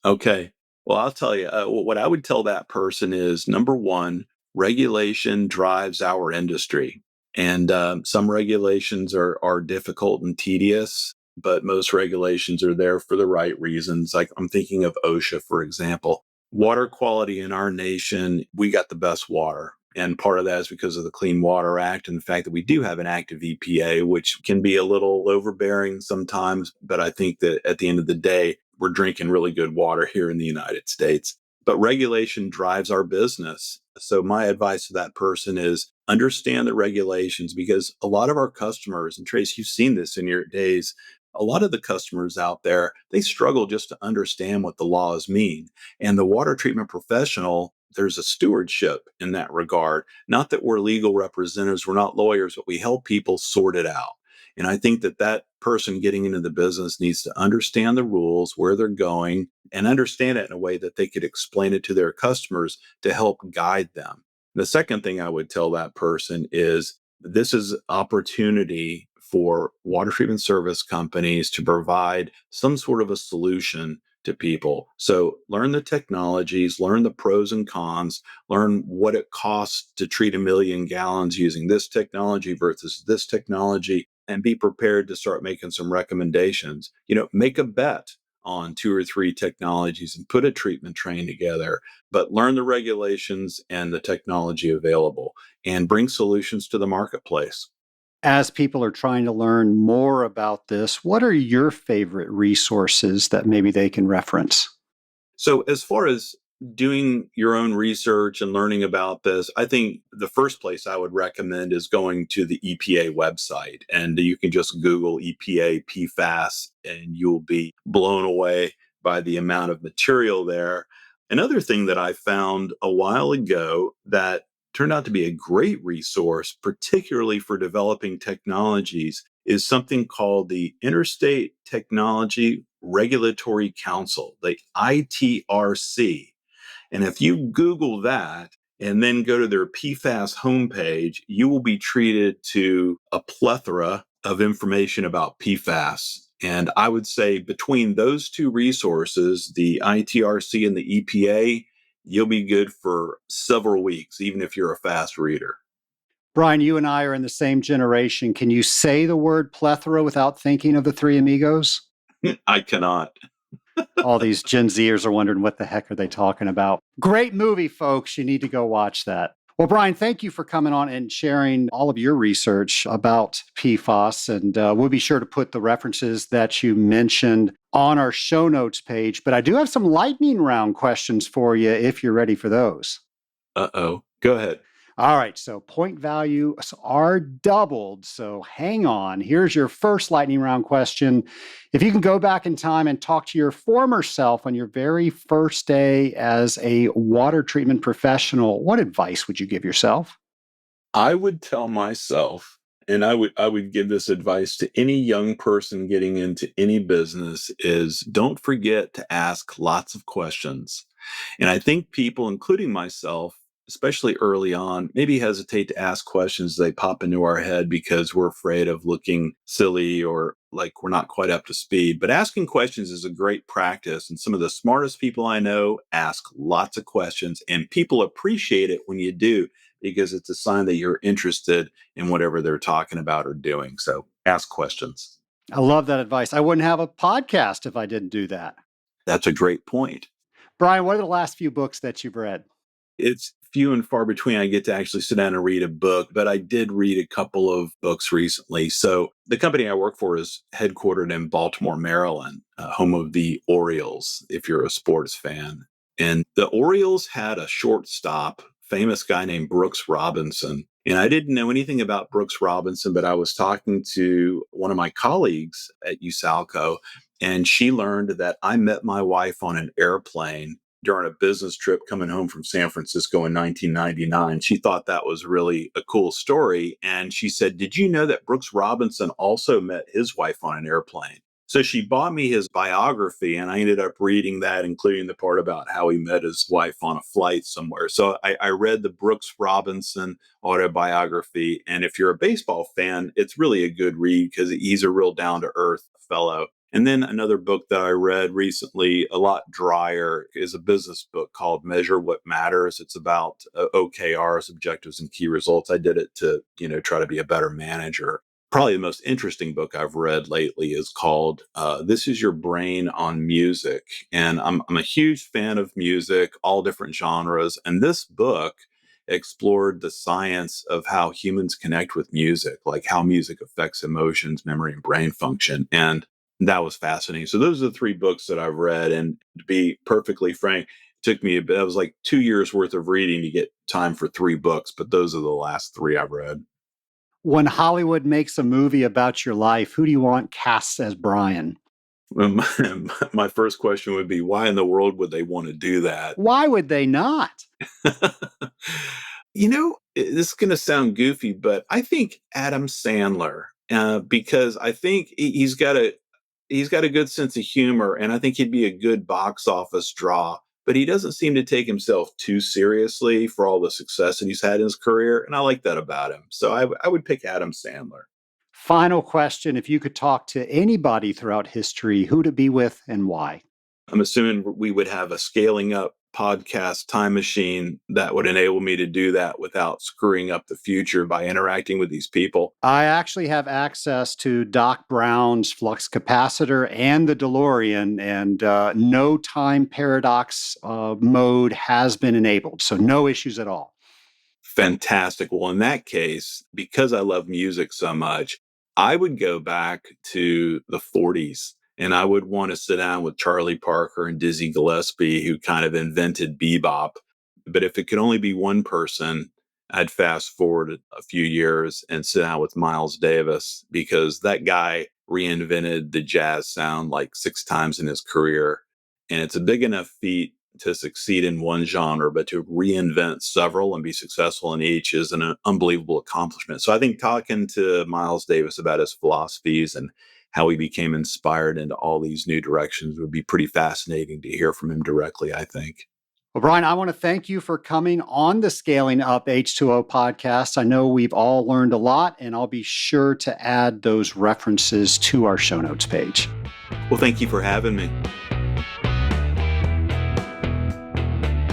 Okay. Well, I'll tell you, what I would tell that person is number one, regulation drives our industry. And some regulations are difficult and tedious, but most regulations are there for the right reasons. Like I'm thinking of OSHA, for example. Water quality in our nation, we got the best water. And part of that is because of the Clean Water Act and the fact that we do have an active EPA, which can be a little overbearing sometimes. But I think that at the end of the day, we're drinking really good water here in the United States. But regulation drives our business. So my advice to that person is understand the regulations because a lot of our customers, and Trace, you've seen this in your days, a lot of the customers out there, they struggle just to understand what the laws mean. And the water treatment professional, there's a stewardship in that regard. Not that we're legal representatives, we're not lawyers, but we help people sort it out. And I think that that person getting into the business needs to understand the rules, where they're going, and understand it in a way that they could explain it to their customers to help guide them. The second thing I would tell that person is this is opportunity for water treatment service companies to provide some sort of a solution to people. So learn the technologies, learn the pros and cons, learn what it costs to treat 1 million gallons using this technology versus this technology, and be prepared to start making some recommendations. Make a bet on 2 or 3 technologies and put a treatment train together, but learn the regulations and the technology available and bring solutions to the marketplace. As people are trying to learn more about this, what are your favorite resources that maybe they can reference? So, as far as doing your own research and learning about this, I think the first place I would recommend is going to the EPA website. And you can just Google EPA PFAS and you'll be blown away by the amount of material there. Another thing that I found a while ago that turned out to be a great resource, particularly for developing technologies, is something called the Interstate Technology Regulatory Council, the ITRC. And if you Google that and then go to their PFAS homepage, you will be treated to a plethora of information about PFAS. And I would say between those two resources, the ITRC and the EPA, you'll be good for several weeks, even if you're a fast reader. Brian, you and I are in the same generation. Can you say the word plethora without thinking of the Three Amigos? I cannot. All these Gen Zers are wondering what the heck are they talking about. Great movie, folks. You need to go watch that. Well, Brian, thank you for coming on and sharing all of your research about PFAS. And we'll be sure to put the references that you mentioned on our show notes page. But I do have some lightning round questions for you if you're ready for those. Uh-oh. Go ahead. All right, so point values are doubled. So hang on. Here's your first lightning round question. If you can go back in time and talk to your former self on your very first day as a water treatment professional, what advice would you give yourself? I would tell myself, and I would give this advice to any young person getting into any business, is don't forget to ask lots of questions. And I think people, including myself, especially early on, maybe hesitate to ask questions. They pop into our head because we're afraid of looking silly or like we're not quite up to speed. But asking questions is a great practice. And some of the smartest people I know ask lots of questions, and people appreciate it when you do, because it's a sign that you're interested in whatever they're talking about or doing. So ask questions. I love that advice. I wouldn't have a podcast if I didn't do that. That's a great point. Brian, what are the last few books that you've read? It's few and far between I get to actually sit down and read a book, but I did read a couple of books recently. So the company I work for is headquartered in Baltimore, Maryland, home of the Orioles, if you're a sports fan. And the Orioles had a shortstop, famous guy named Brooks Robinson. And I didn't know anything about Brooks Robinson, but I was talking to one of my colleagues at USALCO, and she learned that I met my wife on an airplane during a business trip coming home from San Francisco in 1999. She thought that was really a cool story. And she said, "Did you know that Brooks Robinson also met his wife on an airplane?" So she bought me his biography, and I ended up reading that, including the part about how he met his wife on a flight somewhere. So I read the Brooks Robinson autobiography. And if you're a baseball fan, it's really a good read because he's a real down to earth fellow. And then another book that I read recently, a lot drier, is a business book called Measure What Matters. It's about OKRs, objectives and key results. I did it to, try to be a better manager. Probably the most interesting book I've read lately is called This Is Your Brain on Music. And I'm a huge fan of music, all different genres. And this book explored the science of how humans connect with music, like how music affects emotions, memory, and brain function. And that was fascinating. So those are the three books that I've read. And to be perfectly frank, it took me it was like 2 years worth of reading to get time for three books, but those are the last three I've read. When Hollywood makes a movie about your life, who do you want cast as Brian? My first question would be, why in the world would they want to do that? Why would they not? This is going to sound goofy, but I think Adam Sandler, because I think he's got a good sense of humor, and I think he'd be a good box office draw. But he doesn't seem to take himself too seriously for all the success that he's had in his career, and I like that about him. So I would pick Adam Sandler. Final question. If you could talk to anybody throughout history, who to be with and why? I'm assuming we would have a scaling up podcast time machine that would enable me to do that without screwing up the future by interacting with these people. I actually have access to Doc Brown's flux capacitor and the DeLorean, and no time paradox mode has been enabled. So no issues at all. Fantastic. Well, in that case, because I love music so much, I would go back to the 40s. And I would want to sit down with Charlie Parker and Dizzy Gillespie, who kind of invented bebop. But if it could only be one person, I'd fast forward a few years and sit down with Miles Davis, because that guy reinvented the jazz sound like 6 times in his career. And it's a big enough feat to succeed in one genre, but to reinvent several and be successful in each is an unbelievable accomplishment. So I think talking to Miles Davis about his philosophies and how he became inspired into all these new directions would be pretty fascinating to hear from him directly, I think. Well, Brian, I want to thank you for coming on the Scaling Up H2O podcast. I know we've all learned a lot, and I'll be sure to add those references to our show notes page. Well, thank you for having me.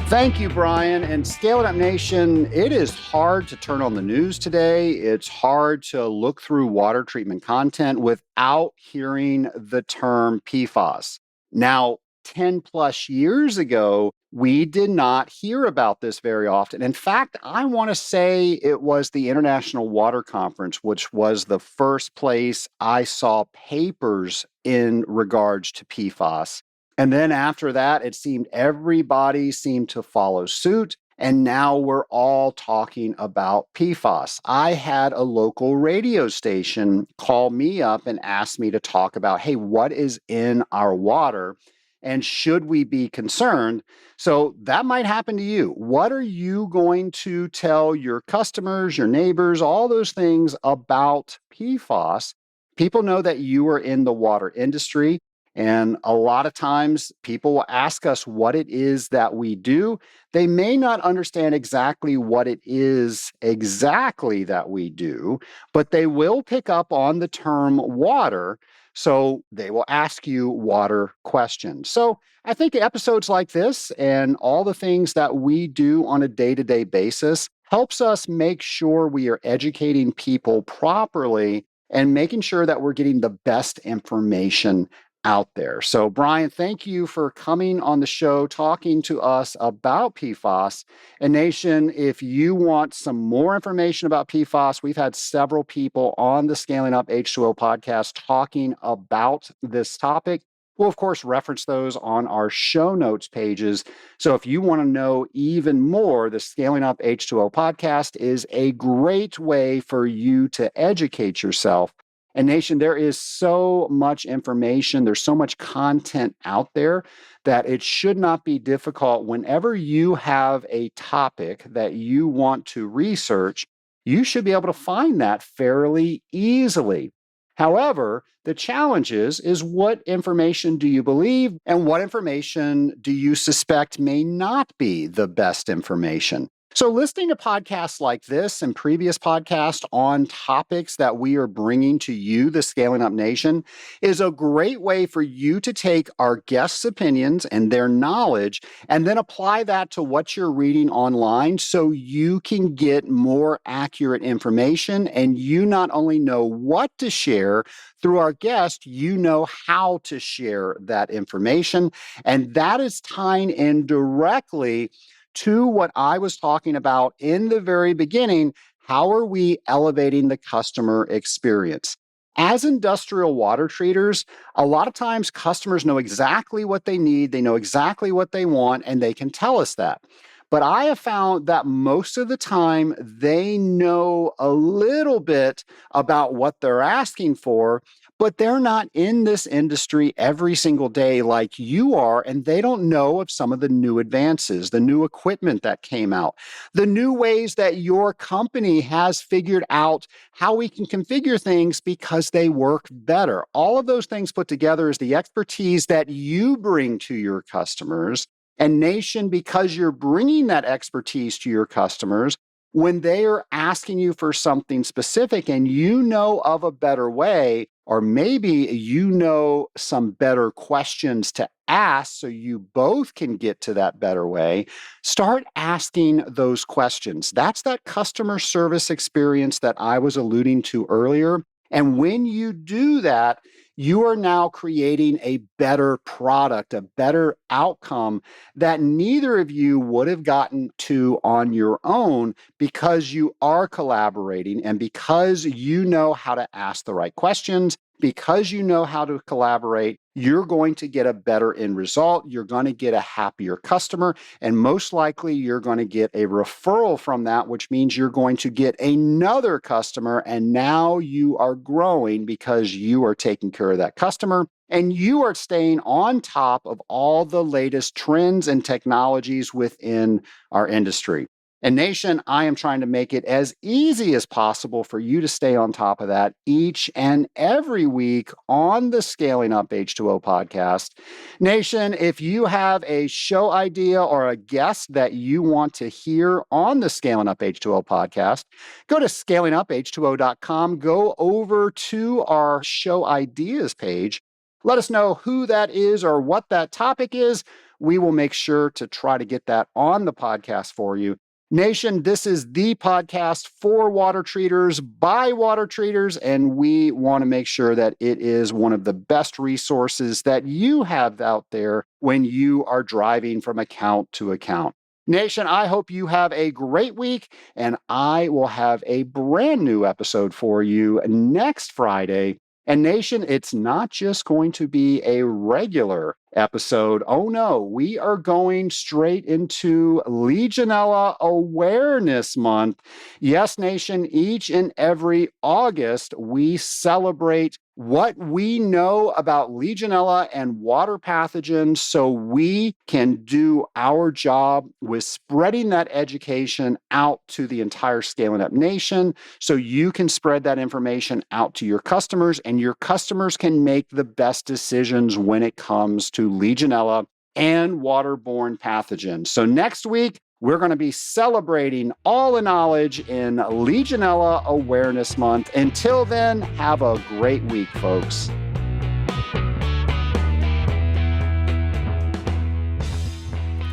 Thank you, Brian. And Scale It Up Nation, it is hard to turn on the news today. It's hard to look through water treatment content without hearing the term PFAS. Now, 10 plus years ago, we did not hear about this very often. In fact, I want to say it was the International Water Conference, which was the first place I saw papers in regards to PFAS. And then after that, it seemed everybody seemed to follow suit. And now we're all talking about PFAS. I had a local radio station call me up and ask me to talk about, hey, what is in our water? And should we be concerned? So that might happen to you. What are you going to tell your customers, your neighbors, all those things about PFAS? People know that you are in the water industry. And a lot of times people will ask us what it is that we do. They may not understand exactly what it is exactly that we do, but they will pick up on the term water. So they will ask you water questions. So I think episodes like this and all the things that we do on a day-to-day basis helps us make sure we are educating people properly and making sure that we're getting the best information out there. So, Brian, thank you for coming on the show, talking to us about PFAS. And Nation, if you want some more information about PFAS, we've had several people on the Scaling Up H2O podcast talking about this topic. We'll, of course, reference those on our show notes pages. So if you want to know even more, the Scaling Up H2O podcast is a great way for you to educate yourself. And Nation, there is so much information, there's so much content out there that it should not be difficult. Whenever you have a topic that you want to research, you should be able to find that fairly easily. However, the challenge is what information do you believe and what information do you suspect may not be the best information? So listening to podcasts like this and previous podcasts on topics that we are bringing to you, the Scaling Up Nation, is a great way for you to take our guests' opinions and their knowledge and then apply that to what you're reading online so you can get more accurate information and you not only know what to share through our guest, you know how to share that information. And that is tying in directly to what I was talking about in the very beginning. How are we elevating the customer experience? As industrial water treaters, a lot of times customers know exactly what they need, they know exactly what they want, and they can tell us that. But I have found that most of the time they know a little bit about what they're asking for, but they're not in this industry every single day like you are, and they don't know of some of the new advances, the new equipment that came out, the new ways that your company has figured out how we can configure things because they work better. All of those things put together is the expertise that you bring to your customers. And Nation, because you're bringing that expertise to your customers, when they are asking you for something specific and you know of a better way, or maybe you know some better questions to ask so you both can get to that better way, start asking those questions. That's that customer service experience that I was alluding to earlier. And when you do that, you are now creating a better product, a better outcome that neither of you would have gotten to on your own because you are collaborating and because you know how to ask the right questions, because you know how to collaborate, you're going to get a better end result. You're going to get a happier customer, and most likely you're going to get a referral from that, which means you're going to get another customer, and now you are growing because you are taking care of that customer, and you are staying on top of all the latest trends and technologies within our industry. And Nation, I am trying to make it as easy as possible for you to stay on top of that each and every week on the Scaling Up H2O podcast. Nation, if you have a show idea or a guest that you want to hear on the Scaling Up H2O podcast, go to scalinguph2o.com, go over to our show ideas page. Let us know who that is or what that topic is. We will make sure to try to get that on the podcast for you. Nation, this is the podcast for water treaters by water treaters, and we want to make sure that it is one of the best resources that you have out there when you are driving from account to account. Nation, I hope you have a great week, and I will have a brand new episode for you next Friday. And Nation, it's not just going to be a regular episode. Oh no, we are going straight into Legionella Awareness Month. Yes, Nation, each and every August, we celebrate what we know about Legionella and water pathogens so we can do our job with spreading that education out to the entire Scaling Up Nation so you can spread that information out to your customers and your customers can make the best decisions when it comes to Legionella and waterborne pathogens. So next week, we're going to be celebrating all the knowledge in Legionella Awareness Month. Until then, have a great week, folks.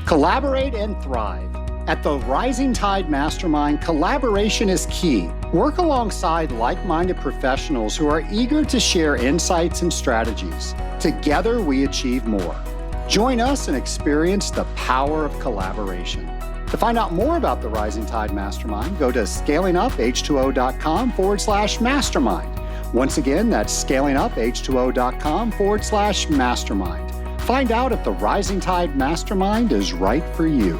Collaborate and thrive. At the Rising Tide Mastermind, collaboration is key. Work alongside like-minded professionals who are eager to share insights and strategies. Together, we achieve more. Join us and experience the power of collaboration. To find out more about the Rising Tide Mastermind, go to scalinguph2o.com/mastermind. Once again, that's scalinguph2o.com/mastermind. Find out if the Rising Tide Mastermind is right for you.